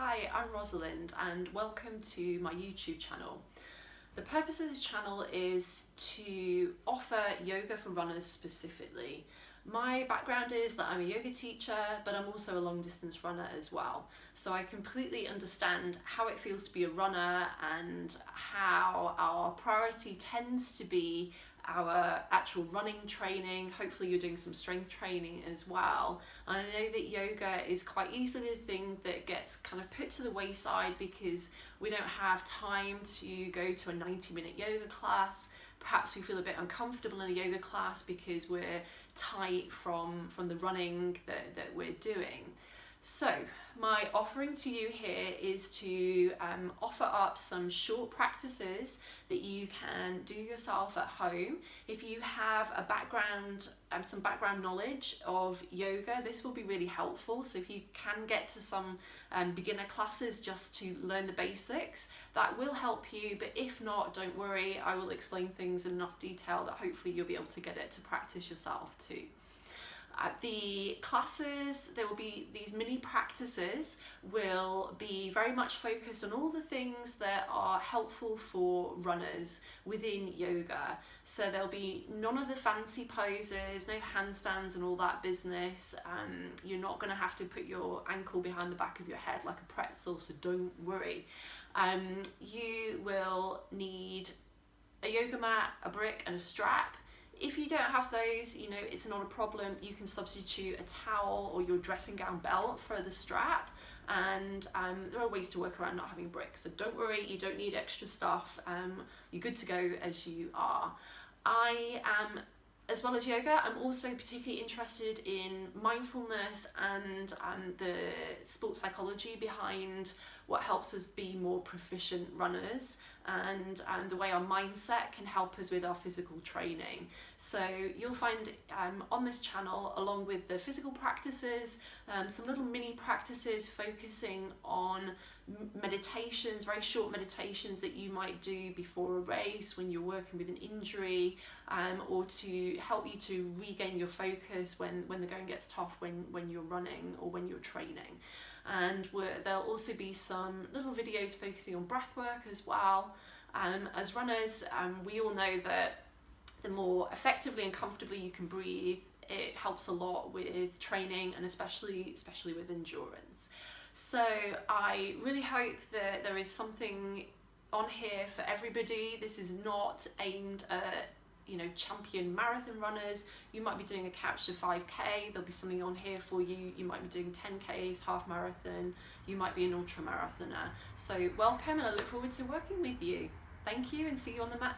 Hi, I'm Rosalind and welcome to my YouTube channel. The purpose of this channel is to offer yoga for runners specifically. My background is that I'm a yoga teacher, but I'm also a long distance runner as well. So I completely understand how it feels to be a runner and how our priority tends to be our actual running training. Hopefully you're doing some strength training as well. And I know that yoga is quite easily the thing that gets kind of put to the wayside because we don't have time to go to a 90-minute yoga class. Perhaps we feel a bit uncomfortable in a yoga class because we're tight from the running that we're doing. So my offering to you here is to offer up some short practices that you can do yourself at home. If you have a background, some background knowledge of yoga, this will be really helpful. So if you can get to some beginner classes just to learn the basics, that will help you. But if not, don't worry, I will explain things in enough detail that hopefully you'll be able to get it to practice yourself too. The classes, there will be these mini practices, will be very much focused on all the things that are helpful for runners within yoga. So there'll be none of the fancy poses, no handstands and all that business. You're not going to have to put your ankle behind the back of your head like a pretzel, so don't worry. You will need a yoga mat, a brick and a strap. If you don't have those, it's not a problem. You can substitute a towel or your dressing gown belt for the strap, and there are ways to work around not having bricks. So don't worry, you don't need extra stuff. You're good to go as you are. I am, as well as yoga, I'm also particularly interested in mindfulness and the sports psychology behind what helps us be more proficient runners, and the way our mindset can help us with our physical training. So you'll find on this channel, along with the physical practices, some little mini practices focusing on meditations, very short meditations that you might do before a race when you're working with an injury, or to help you to regain your focus when the going gets tough when you're running or when you're training. And there'll also be some little videos focusing on breath work as well. As runners, we all know that the more effectively and comfortably you can breathe, it helps a lot with training and especially with endurance. So I really hope that there is something on here for everybody. This is not aimed at champion marathon runners. You might be doing a couch to 5k, there'll be something on here for you. You might be doing 10ks, half marathon, you might be an ultra marathoner. So welcome, and I look forward to working with you. Thank you, and see you on the mat soon.